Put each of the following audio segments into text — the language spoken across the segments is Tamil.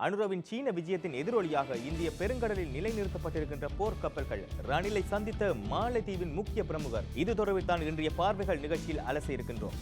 அனுரவின் சீன விஜயத்தின் எதிரொலியாக இந்திய பெருங்கடலில் நிலைநிறுத்தப்பட்டிருக்கின்ற போர்க்கப்பல்கள் ரணிலை சந்தித்த மாலத்தீவின் முக்கிய பிரமுகர். இது தொடர்பில் தான் இன்றைய பார்வைகள் நிகழ்ச்சியில் அலச இருக்கின்றோம்.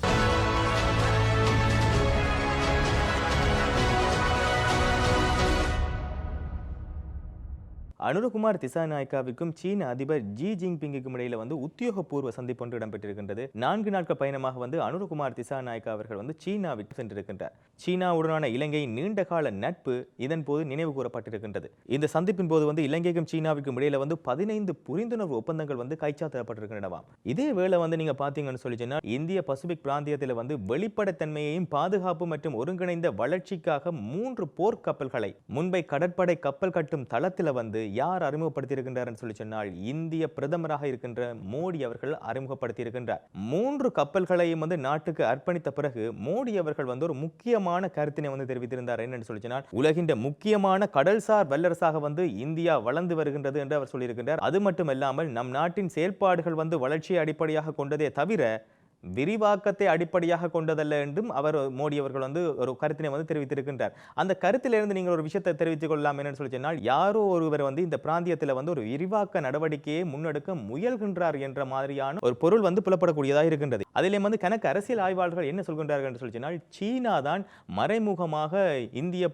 அனுரகுமார் திசாநாயக்காவிற்கும் சீன அதிபர் ஜி ஜின்பிங்குக்கும் இடையில உத்தியோகபூர்வ சந்திப்பு ஒன்று இடம்பெற்றிருக்கின்றது. 4 நாட்கள் பயணமாக அனுரகுமார் திசாநாயக்கா அவர்கள் சீனாவிற்கு சென்றிருக்கின்றார். சீனாவுடனான இலங்கையின் நீண்டகால நட்பு இதன் போது நினைவு கூறப்பட்டிருக்கின்றது. இந்த சந்திப்பின் போது இலங்கைக்கும் சீனாவுக்கும் இடையில 15 புரிந்துணர்வு ஒப்பந்தங்கள் கைச்சாத்திடப்பட்டிருக்கின்றனவாம். இதே வேளை நீங்க பாத்தீங்கன்னு சொல்லி சொன்னா இந்திய பசிபிக் பிராந்தியத்தில் வெளிப்படைத்தன்மையையும் பாதுகாப்பு மற்றும் ஒருங்கிணைந்த வளர்ச்சிக்காக 3 போர்க்கப்பல்களை மும்பை கடற்படை கப்பல் கட்டும் தளத்தில் யார் அறிமுகப்படுத்தியிருக்கின்றார் சொல்லி சொன்னால் இந்திய பிரதமராக இருக்கின்ற மோடி அவர்கள் அறிமுகப்படுத்தியிருக்கின்றார். 3 கப்பல்களையும் நாட்டுக்கு அர்ப்பணித்த பிறகு மோடி அவர்கள் ஒரு முக்கியமான கருத்தினை தெரிவித்திருந்தார். என்னன்னு சொல்லி சொன்னால் உலகின் முக்கியமான கடல்சார் வல்லரசாக இந்தியா வளர்ந்து வருகின்றது என்று அவர் சொல்லியிருக்கின்றார். அது மட்டுமல்லாமல் நம் நாட்டின் செயல்பாடுகள் வளர்ச்சியை அடிப்படையாக கொண்டதே தவிர விரிவாக்கத்தை அடிப்படையாக கொண்டதல்ல என்றும் அவர் மோடி அவர்கள் ஒரு கருத்தினை தெரிவித்திருக்கின்றார். அந்த கருத்திலிருந்து நீங்கள் ஒரு விஷயத்தை தெரிவித்துக் கொள்ளலாம். என்னன்னு சொல்லி சொன்னால் யாரோ ஒருவர் இந்த பிராந்தியத்தில் ஒரு விரிவாக்க நடவடிக்கையை முன்னெடுக்க முயல்கின்றார் என்ற மாதிரியான ஒரு பொருள் புலப்படக்கூடியதாக இருக்கின்றது. அதிலே கணக்கு அரசியல் ஆய்வாளர்கள் என்ன சொல்கின்றார்கள் என்று சொல்லி சொன்னால் சீனா தான் மறைமுகமாக இந்திய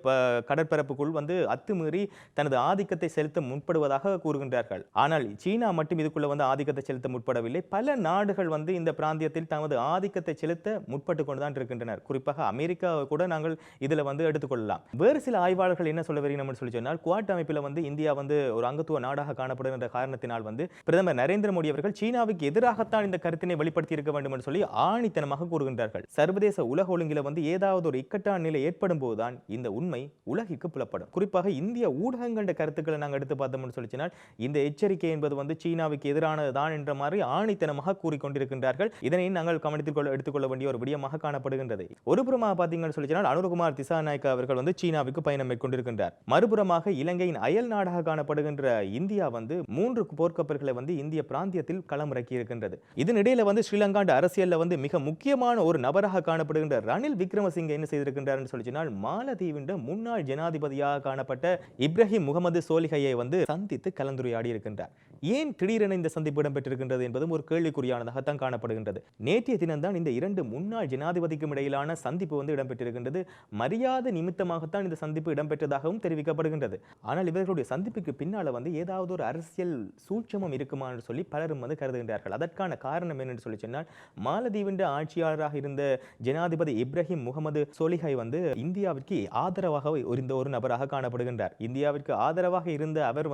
கடற்பரப்புக்குள் அத்துமீறி தனது ஆதிக்கத்தை செலுத்த முற்படுவதாக கூறுகின்றார்கள். ஆனால் சீனா மட்டும் இதுக்குள்ள ஆதிக்கத்தை செலுத்த முற்படவில்லை. பல நாடுகள் இந்த பிராந்தியத்தில் தமது ஆதிக்கத்தை செலுத்த முற்பட்டு கொண்டுதான் இருக்கின்றனர். குறிப்பாக அமெரிக்கா கூட நாங்கள் இதுல எடுத்துக்கொள்ளலாம். வேறு சில ஆய்வாளர்கள் என்ன சொல்ல வருகிறோம் சொல்லி சொன்னால் குவாட் அமைப்பில் இந்தியா ஒரு அங்கத்துவ நாடாக காணப்படுகின்ற காரணத்தினால் பிரதமர் நரேந்திர மோடி அவர்கள் சீனாவுக்கு எதிராகத்தான் இந்த கருத்தினை வெளிப்படுத்தி இருக்க வேண்டும் என்று சொல்லி ஆணித்தனமாக கூறுகின்றார்கள். சர்வதேச உலக ஒழுங்கில ஏதாவது ஒரு இக்கட்டான நிலை ஏற்படும் போதுதான் இந்த உண்மை உலகிற்கு புலப்படும். குறிப்பாக இந்திய ஊடகங்கள கருத்துக்களை நாங்கள் எடுத்து பார்த்தோம்னு சொல்லி சொன்னால் இந்த எச்சரிக்கை என்பது சீனாவுக்கு எதிரானதுதான் என்ற மாதிரி ஆணித்தனமாக கூறிக்கொண்டிருக்கின்றார்கள். இதனை நாங்கள் எடுத்துக்கொள்ள வேண்டிய ஒரு விடயமாக காணப்படுகின்றது. ஒரு புறமாக பார்த்தீங்கன்னு சொல்லி சொன்னால் அனுரகுமார் திசாநாயக்கா அவர்கள் சீனாவுக்கு பயணம் மேற்கொண்டிருக்கின்றார். மறுபுறமாக இலங்கையின் அயல் நாடாக காணப்படுகின்ற இந்தியா 3 போர்க்கப்பல்களை இந்திய பிராந்தியத்தில் களமிறக்கி இருக்கின்றது. இதனிடையில ஸ்ரீலங்கா அரசியல்ல மிக முக்கியமான ஒரு நபராக காணப்படுகின்ற ரணில் விக்ரமசிங்கே என்ன செய்திருக்கின்றார் சொல்லி சொன்னால் மாலத்தீவின் முன்னாள் ஜனாதிபதியாக காணப்பட்ட இப்ராஹிம் முகமது சோலிஹையை சந்தித்து கலந்துரையாடி இருக்கின்றார். ஏன் திடீரென இந்த சந்திப்பு இடம்பெற்றிருக்கின்றது என்பதும் ஒரு கேள்விக்குறியானதாகத்தான் காணப்படுகின்றது. நேற்றைய தினம்தான் இந்த 2 முன்னாள் ஜனாதிபதிக்கும் இடையிலான சந்திப்பு இடம்பெற்றிருக்கின்றது. மரியாதை நிமித்தமாகத்தான் இந்த சந்திப்பு இடம்பெற்றதாகவும் தெரிவிக்கப்படுகின்றது. ஆனால் இவர்களுடைய சந்திப்புக்கு பின்னால ஏதாவது ஒரு அரசியல் சூட்சமம் இருக்குமா என்று சொல்லி பலரும் கருதுகின்றார்கள். அதற்கான காரணம் என்னன்னு சொல்லி சொன்னால் மாலத்தீவின் ஆட்சியாளராக இருந்த ஜனாதிபதி இப்ராஹிம் முகமது சோலிஹை இந்தியாவிற்கு ஆதரவாக இருந்த ஒரு நபராக காணப்படுகின்றார். இந்தியாவிற்கு ஆதரவாக இருந்த அவர்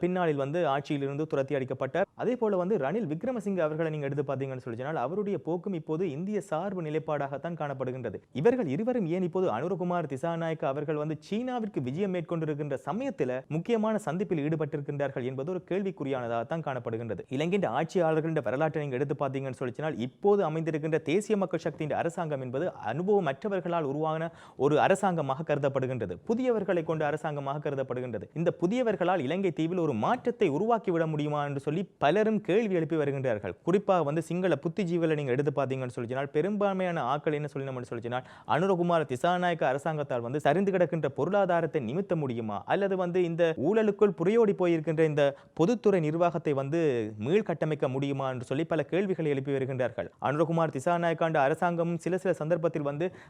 பின்னாளில் ஆட்சியில் இருந்து துரத்தி அடிக்கப்பட்டார். அதே போல ரணில் விக்ரமசிங்கே அவர்களை நீங்க எடுத்து பார்த்தீங்கன்னு சொல்லி சொன்னால் அவருடைய போக்கும் இப்போது இந்திய சார்பு நிலைப்பாடாகத்தான் காணப்படுகின்றது. இவர்கள் இருவரும் ஏன் இப்போது அனுரகுமார் திசாநாயக்கா அவர்கள் சீனாவிற்கு விஜயம் மேற்கொண்டிருக்கின்ற சமயத்தில் முக்கியமான சந்திப்பில் ஈடுபட்டிருக்கின்றார்கள் என்பது ஒரு கேள்விக்குறியானதாகத்தான் காணப்படுகின்றது. இலங்கையின் ஆட்சியாளர்களின் வரலாற்றை நீங்க எடுத்து பார்த்தீங்கன்னு சொல்லி சொன்னால் இப்போது அமைந்திருக்கின்ற தேசிய மக்கள் சக்தியின் அரசாங்கம் என்பது அனுபவமற்றவர்களால் உருவான ஒரு அரசாங்கமாக கருதப்படுகின்றது. புதியவர்களை கொண்ட அரசாங்கமாக கருதப்படுகின்றது. இந்த புதியவர்களால் இலங்கை தீவில் ஒரு மாற்றத்தை உருவாக்கிவிட முடியுமா என்று சொல்லி பலரும் கேள்வி எழுப்பி வருகின்றார்கள். குறிப்பாக சிங்கள புத்திஜீவிகளை நீங்க எடுத்து பார்த்தீங்கன்னு சொல்லி சொன்னால் பெரும்பான்மையான ஆட்கள் என்ன சொல்லணும்னு சொல்லி சொன்னால் அனுரகுமார் திசாநாயக்கா அரசாங்கத்தால் சரிந்து கிடக்கின்ற பொருளாதாரத்தை நிமித்த முடியுமா அல்லது இந்த ஊழலுக்குள் புரையோடி போயிருக்கின்ற இந்த பொதுத்துறை நிர்வாகத்தை மீள் கட்டமைக்க முடியுமா என்று சொல்லி பல கேள்விகளை எழுப்பி வருகின்றார்கள். அனுரகுமார் திசாநாயக்கா அரசாங்கம் சில சந்தர்ப்பத்தில்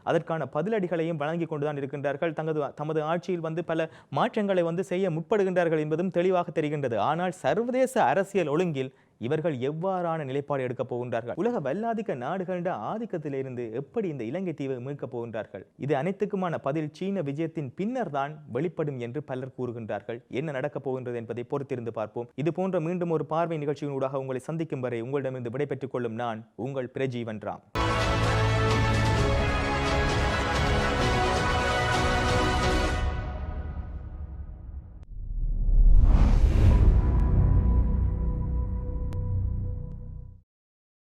அதற்கான பதிலடிகளையும் வழங்கி கொண்டுதான் இருக்கின்றார்கள். தமது ஆட்சியில் பல மாற்றங்களை செய்ய முற்படுகின்றார்கள் என்பதும் தெளிவாக தெரிகின்றது. ஆனால் சர்வதேச அரசியல் ஒழுங்கில் இவர்கள் எவ்வாறான நிலைப்பாடு எடுக்க போகின்றார்கள்? உலக வல்லாதிக்க நாடுகளின் ஆதிக்கத்திலிருந்து எப்படி இந்த இலங்கை தீவை மீட்கப் போகின்றார்கள்? இது அனைத்துக்குமான பதில் சீன விஜயத்தின் பின்னர் தான் வெளிப்படும் என்று பலர் கூறுகின்றார்கள். என்ன நடக்கப் போகின்றது என்பதை பொறுத்திருந்து பார்ப்போம். இது போன்ற மீண்டும் ஒரு பார்வை நிகழ்ச்சியின் ஊடாக உங்களை சந்திக்கும் வரை உங்களிடமிருந்து விடைபெற்றுக் கொள்ளும் நான் உங்கள் பிரஜீவன் ராம்.